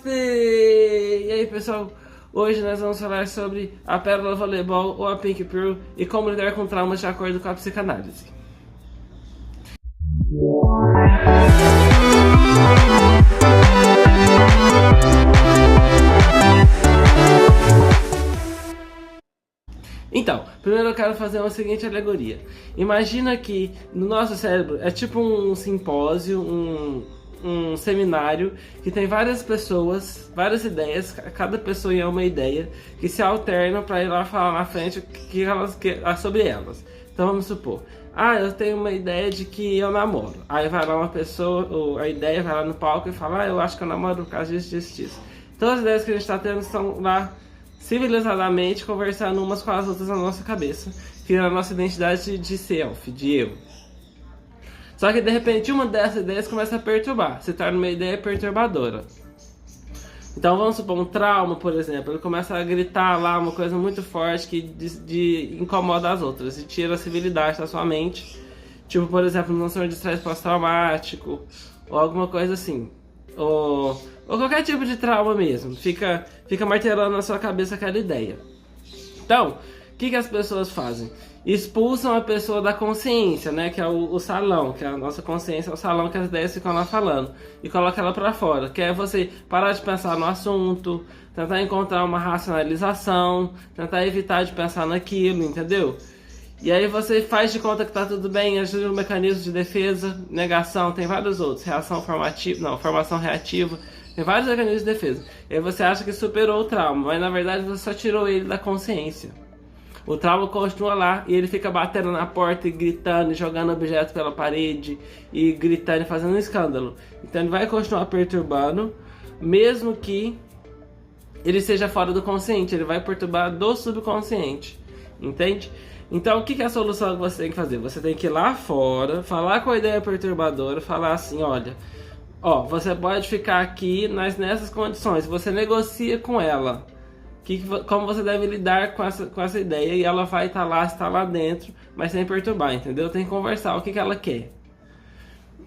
E aí pessoal, hoje nós vamos falar sobre a pérola voleibol ou a Pink Pearl e como lidar com traumas de acordo com a psicanálise. Então, primeiro eu quero fazer uma seguinte alegoria. Imagina que no nosso cérebro é tipo um simpósio, um seminário que tem várias pessoas, várias ideias, cada pessoa é uma ideia que se alternam para ir lá falar na frente sobre elas. Então vamos supor, eu tenho uma ideia de que eu namoro. Aí vai lá uma pessoa, a ideia vai lá no palco e fala, eu acho que eu namoro por causa disso. Todas as ideias que a gente está tendo estão lá civilizadamente conversando umas com as outras na nossa cabeça, criando a nossa identidade de self, de eu. Só que de repente uma dessas ideias começa a perturbar, se torna uma ideia perturbadora. Então vamos supor um trauma, por exemplo, ele começa a gritar lá uma coisa muito forte que incomoda as outras e tira a civilidade da sua mente. Tipo, por exemplo, um transtorno de estresse pós-traumático ou alguma coisa assim. Ou qualquer tipo de trauma mesmo, fica martelando na sua cabeça aquela ideia. Então, o que as pessoas fazem? Expulsam a pessoa da consciência, né, que é o salão, que é a nossa consciência, é o salão que as ideias ficam lá falando, e coloca ela pra fora, que é você parar de pensar no assunto, tentar encontrar uma racionalização, tentar evitar de pensar naquilo, entendeu? E aí você faz de conta que tá tudo bem, ajuda no mecanismo de defesa, negação, tem vários outros, formação reativa, tem vários mecanismos de defesa. E aí você acha que superou o trauma, mas na verdade você só tirou ele da consciência. O trauma continua lá e ele fica batendo na porta e gritando, e jogando objetos pela parede, e gritando e fazendo um escândalo. Então ele vai continuar perturbando, mesmo que ele seja fora do consciente, ele vai perturbar do subconsciente, entende? Então o que é a solução que você tem que fazer? Você tem que ir lá fora, falar com a ideia perturbadora, falar assim, olha, você pode ficar aqui nessas condições, você negocia com ela, como você deve lidar com essa ideia, e ela vai estar lá dentro, mas sem perturbar, entendeu? Tem que conversar o que ela quer.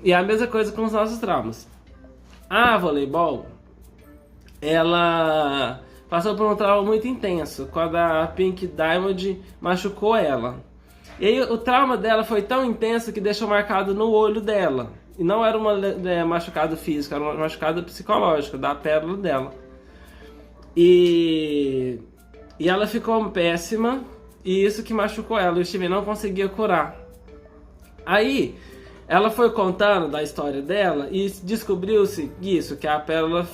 E a mesma coisa com os nossos traumas. A voleibol, ela passou por um trauma muito intenso, quando a Pink Diamond machucou ela. E aí o trauma dela foi tão intenso que deixou marcado no olho dela. E não era um machucado físico, era um machucado psicológico, da pérola dela. E ela ficou péssima, e isso que machucou ela, o Steven não conseguia curar. Aí, ela foi contando da história dela e descobriu-se isso, que a pérola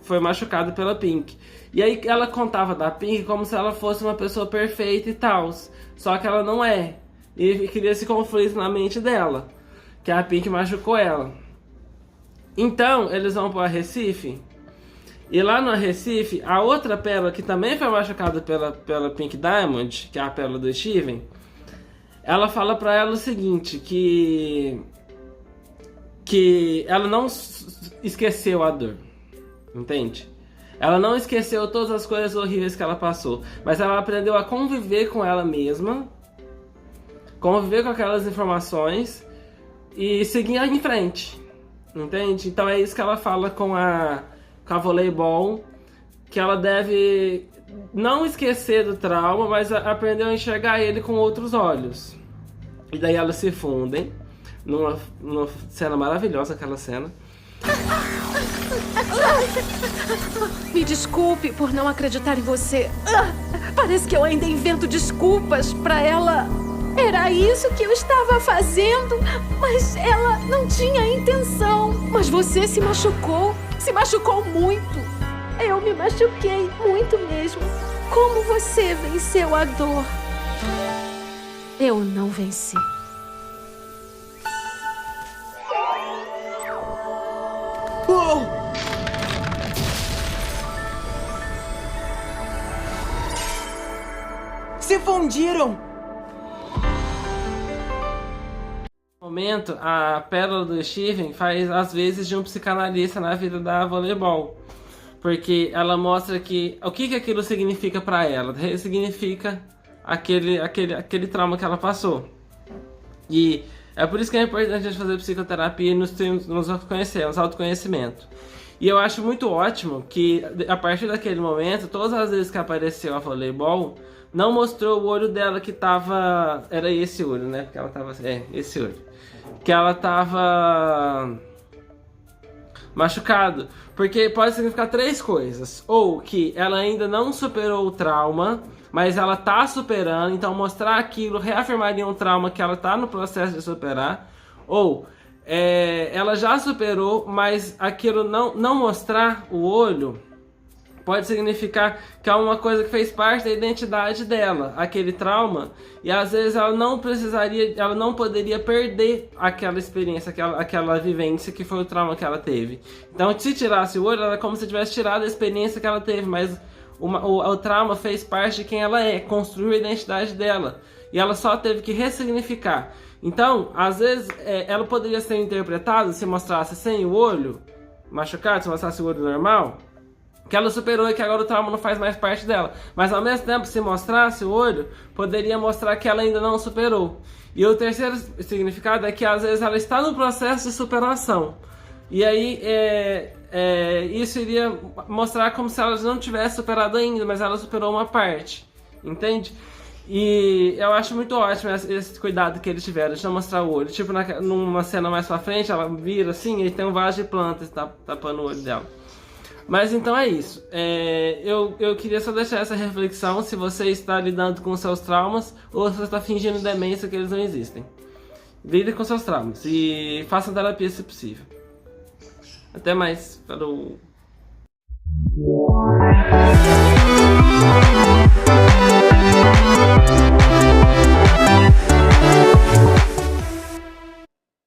foi machucada pela Pink. E aí ela contava da Pink como se ela fosse uma pessoa perfeita e tal, só que ela não é. E cria esse conflito na mente dela, que a Pink machucou ela. Então, eles vão para Recife. E lá no Recife, a outra pérola que também foi machucada pela Pink Diamond, que é a pérola do Steven, ela fala pra ela o seguinte, que ela não esqueceu a dor, entende? Ela não esqueceu todas as coisas horríveis que ela passou, mas ela aprendeu a conviver com ela mesma, conviver com aquelas informações e seguir em frente, entende? Então é isso que ela fala com a voleibol, que ela deve não esquecer do trauma, mas aprender a enxergar ele com outros olhos. E daí elas se fundem numa cena maravilhosa, aquela cena. Me desculpe por não acreditar em você. Parece que eu ainda invento desculpas pra ela. Era isso que eu estava fazendo, mas ela não tinha intenção. Mas você se machucou muito. Eu me machuquei muito mesmo. Como você venceu a dor? Eu não venci. Uou! Se fundiram! No momento, a pérola do Steven faz às vezes de um psicanalista na vida da voleibol, porque ela mostra o que aquilo significa para ela. Significa aquele trauma que ela passou. E é por isso que é importante a gente fazer psicoterapia e nos autoconhecer, nos autoconhecimento. E eu acho muito ótimo que, a partir daquele momento, todas as vezes que apareceu a voleibol, não mostrou o olho dela que tava... Era esse olho, né? Porque ela tava... esse olho. Que ela tava... machucado. Porque pode significar três coisas. Ou que ela ainda não superou o trauma, mas ela tá superando. Então mostrar aquilo reafirmaria um trauma que ela tá no processo de superar. Ou... ela já superou, mas aquilo não mostrar o olho pode significar que é uma coisa que fez parte da identidade dela, aquele trauma, e às vezes ela não poderia perder aquela experiência, aquela vivência que foi o trauma que ela teve. Então, se tirasse o olho, era como se tivesse tirado a experiência que ela teve, mas o trauma fez parte de quem ela é, construiu a identidade dela, e ela só teve que ressignificar. Então, às vezes, ela poderia ser interpretada se mostrasse sem o olho machucado, se mostrasse o olho normal, que ela superou e que agora o trauma não faz mais parte dela. Mas ao mesmo tempo, se mostrasse o olho, poderia mostrar que ela ainda não superou. E o terceiro significado é que às vezes ela está no processo de superação. E aí, isso iria mostrar como se ela não tivesse superado ainda, mas ela superou uma parte. Entende? E eu acho muito ótimo esse cuidado que eles tiveram de não mostrar o olho. Tipo, numa cena mais pra frente, ela vira assim e tem um vaso de plantas tapando o olho dela. Mas então é isso. Eu queria só deixar essa reflexão se você está lidando com seus traumas ou se você está fingindo demência que eles não existem. Lide com seus traumas e faça terapia se possível. Até mais. Falou!